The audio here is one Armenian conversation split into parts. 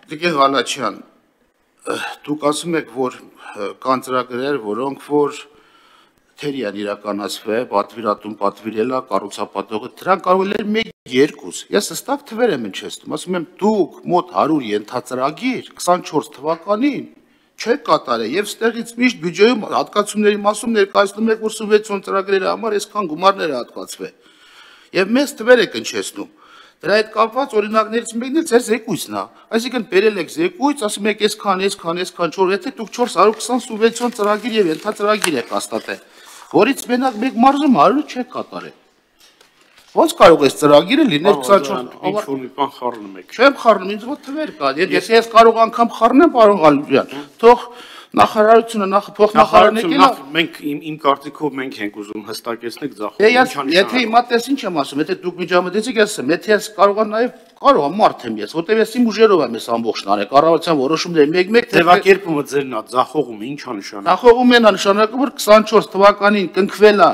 Տիկին Ղալաչյան, դուք ասում եք, որ կան ծրագրեր, որոնք որ թերի են իրականացվել, պատվիրատուն պատվիրելա, կառուցապատողը, դրանք կարող են 1-2, ես հստակ թվեր եմ հնչեցնում, ասում եմ դուք մոտ 100 ենթածրագիր 24 թվականին չեք կատարել եւ ստեղից միշտ բյուջեում հատկացումների մասում ներկայացնում եք, որ սուբվենցիոն ծրագրերի համար այսքան գումարներ է հատկացվել։ Եվ մեծ թվեր եք հնչեցնում։ Դրա հետ կապված օրինակներից մեկն էլ ձեր զեկույցն է, այսինքն բերել եք զեկույց, ասում եք այսքան, 4, եթե դուք 420 սուբվենցիոն ծրագիր եւ ենթածրագիր եք հաստատել, որից մենակ մեկ մարզում 100 չեք կատարել։ Ոնց կարող է ծրագիրը լինել 24 ինչ-որ մի բան խառնում եք։ Չեմ խառնում, ինձ մոտ թվեր կա։ Եթե ես կարող անգամ խառնեմ, պարոն Ղալաչյան, թող նախարարությունը փոխնախարարները մենք իմ կարծիքով մենք ենք ուզում հստակեցնել ձախողումը։ Եթե հիմա տես ինչ եմ ասում, եթե դուք միջամտեցիք, ես ասեմ, եթե ես կարողան նաև կարող եմ մարդ եմ ես, որտեղ ես իմ ուժերով եմ ես ամբողջն արել, կառավարության որոշումները մեկ-մեկ ձևակերպումը ձերն է, ձախողումը ինչ է նշանակում։ Ձախողումն է նշանակում, որ 24 թվականին կնքվել է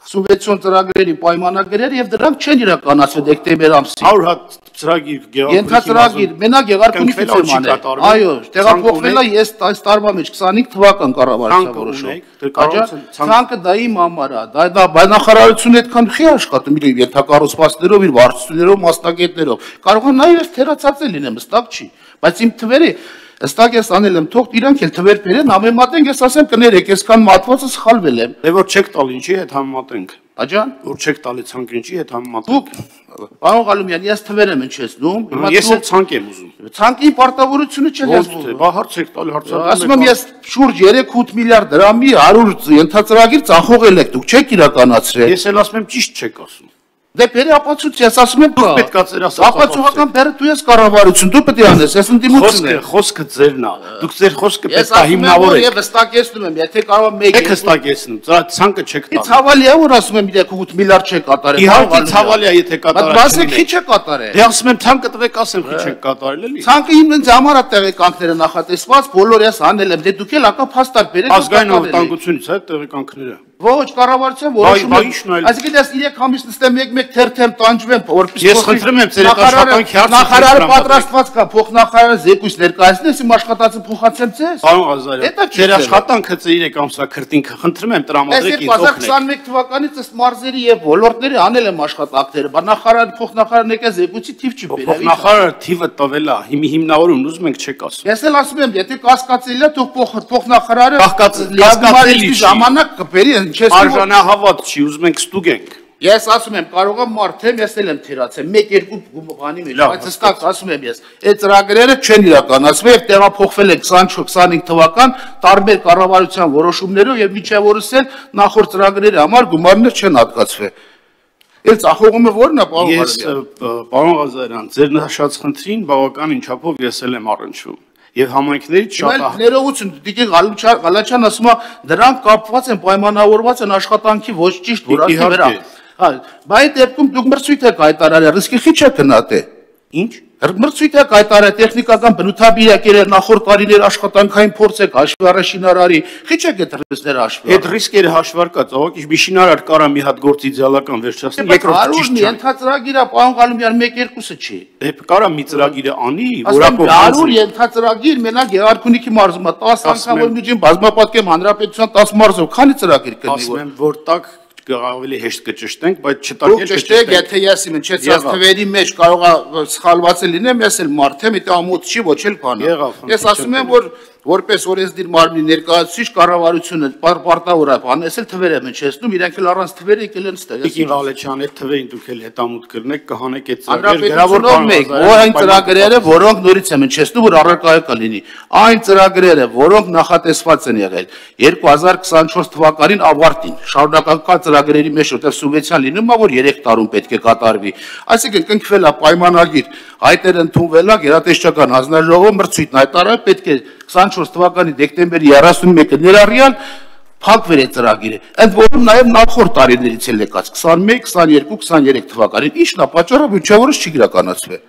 սուբվենցիոն ծրագրերի պայմանագրեր եւ դրանք չեն իրականացվել դեկտեմբեր ամսին։ 100 հատ ծրագիր ենթածրագիր մենակ Գեղարքունիքից եմ անել։ Այո, տեղափոխվել է ես այս տարվա մեջ 25 թվական կառավարության որոշում։ Ցանկը դա իմ համար է, դա նախարարությունը այդքան չի աշխատում իր ենթակառուցվածքներով, իր վարչություններով, մասնագետներով։ Կարող է նաեւ թերացած լինեմ, հստակ չի, բայց իմ թվերը Հստակ ես անել եմ, թող իրանք էլ թվեր բերեն, համեմատենք, ես ասեմ կներեք, այսքան մատվածը սխալվել եմ։ Դե որ չեք տալ ինչի հետ համեմատենք։ Աջան, որ չեք տալի ցանկ ինչի հետ համեմատենք։ Պարոն Ղալումյան, ես թվեր եմ հնչեցնում։ Ես էլ ցանկ եմ ուզում։ Ցանկի պարտավորությունը չէ ես։ Բա հարց եք տալի, հարցադրում եք։ Ասում եմ ես շուրջ 3-8 միլիարդ դրամի 100 ենթածրագիր ծախողել եք, դուք չեք իրականացրել։ Ես էլ ասում եմ ճիշտ չեք ասում։ Դե բերի ապացույց, ես ասում եմ կա։ Պետք է ծեր ասած։ Ապացուցական բերը դու ես կառավարություն, դու պետք է անես, ես ընդդիմությունն եմ։ Խոսքը ձերն է։ Դուք ձեր խոսքը պետք է հիմնավորեք։ Ես հստակեցնում եմ, եթե կարող եմ 1 Եք հստակեցնում, ցանկը չեք տալու։ Ցավալի է որ ասում եմ 3-8 միլիարդ չեք կատարել։ Իհարկե ցավալի է, եթե կատարել։ Բայց բացեք քիչ է կատարել։ Դե ասում եմ ցանկը տվեք, ասեմ քիչ եք կատարել էլի։ Ցանկը ինձ համար է տեղեկանքները նախատեսված, բոլոր ես անել եմ, դե դուք էլ ակա փաստար բերեք։ Ազգային անվտանգությունից է տեղեկանքները։ Ոչ, կառավարության որոշումը։ Այսինքն ես 3 ամիս նստեմ մեկ-մեկ թերթեմ տանջվեմ, որպես ես խնդրում եմ ձեր աշխատանքի հարցը։ Նախարարը պատրաստված կա, փոխնախարարը զեկույց ներկայացնի, ես իմ աշխատանքը փոխացեմ ձեզ։ Պարոն Ղազարյան, ձեր աշխատանքը 3 ամսա քրտինքը խնդրում եմ տրամադրեք ինձ օգնեք։ Ես 2021 թվականից ըստ մարզերի եւ ոլորտների անել եմ աշխատանքները, բայց նախարարը փոխնախարարն եկա զեկույցի թիվ չի բերել։ Փոխնախարարը թիվը տվել է, հիմնավորումն ուզում ենք չեք ասում։ Ես էլ ասում եմ, եթե կասկածելի է, թող փոխնախարարը կասկածելի ժամանակ կբերի Արժանահավատ չի, ուզում ենք ստուգենք։ Ես ասում եմ, կարող եմ մարդեմ, ես էլ եմ թերացել, 1-2 բանի մեջ, բայց հստակ ասում եմ ես, այդ ծրագրերը չեն իրականացվել եւ տեղափոխվել են 24-25 թվական տարբեր կառավարության որոշումներով եւ միջև օրս էլ նախորդ ծրագրերի համար գումարներ չեն հատկացվել։ Այդ ծախողումը ո՞րն է, պարոն Ղազարյան։ Ես, պարոն Ղազարյան, ձեր նշած խնդրին բավականին չափով ես էլ եմ առնչվում։ Եվ համայնքներից շատ ներողություն, Տիկին Ղալաչյան ասում է, դրանք կապված են, պայմանավորված են աշխատանքի ոչ ճիշտ որակի վրա։ Բայց այդ դեպքում դուք մրցույթ եք հայտարարել, ռիսկի քիչ է գնահատել։ Ինչ։ Մրցույթ եք հայտարարել, տեխնիկական բնութաբիրակեր նախորդ տարիներ աշխատանքային փորձ եք հաշվի առ շինարարի, քիչ եք այդ ռիսկները հաշվի։ Այդ ռիսկերը հաշվարկած, աղոք, մի շինարար կարա մի հատ գործ իդեալական վերջացնի, երկրորդ ճիշտ չէ։ Ենթածրագիր է, պարոն Ղալումյան, 1-2-ը չի։ Դե կարա մի ծրագիրը անի, որակով 100 ենթածրագիր մենակ Գեղարքունիքի մարզում է 10 անգամ որ միջին բազմապատկեմ հանրապետության 10 մարզով, քանի ծրագիր կնի։ Ասում եմ, որ տակ ավելի հեշտ կճշտենք, բայց չտակել կճշտենք, եթե ես իմ հնչեցած թվերի մեջ կարող է սխալված լինեմ, ես էլ մարդ եմ, դա ամոթ չի, ոչ էլ բան։ Ես ասում եմ, որ որպես օրենսդիր մարմնի ներկայացուցիչ կառավարությունը պարտավոր է բանես էլ թվեր եմ հնչեցնում, իրենք էլ առանց թվերը եկել են ստեղ։ Տիկին Ղալաչյան, այդ թվերին դուք էլ հետամուտ կրնեք, կհանեք այդ ծրագրերը, որոնք նորից եմ հնչեցնում, որ առարկայը կլինի։ Այն ծրագրերը, որոնք նախատեսված են եղել 2024 թվականին ավարտին, շարունակական ծրագրերի մեջ որտեղ սուբվենցիան լինում է, որ 3 տարում պետք է կատարվի։ Այսինքն կնքվել է պայմանագիր, հայտեր ընդունվել է գերատեսչական հանձնաժողով մրցույթն հայտարարել, պետք է 24 թվականի դեկտեմբերի 31-ը ներառյալ փակվեր է ծրագիրը։ Ընդ որում նաև նախորդ տարիներից էլ եկած 21, 22, 23 թվականին, ի՞նչն է պատճառը, որ չի իրականացվել։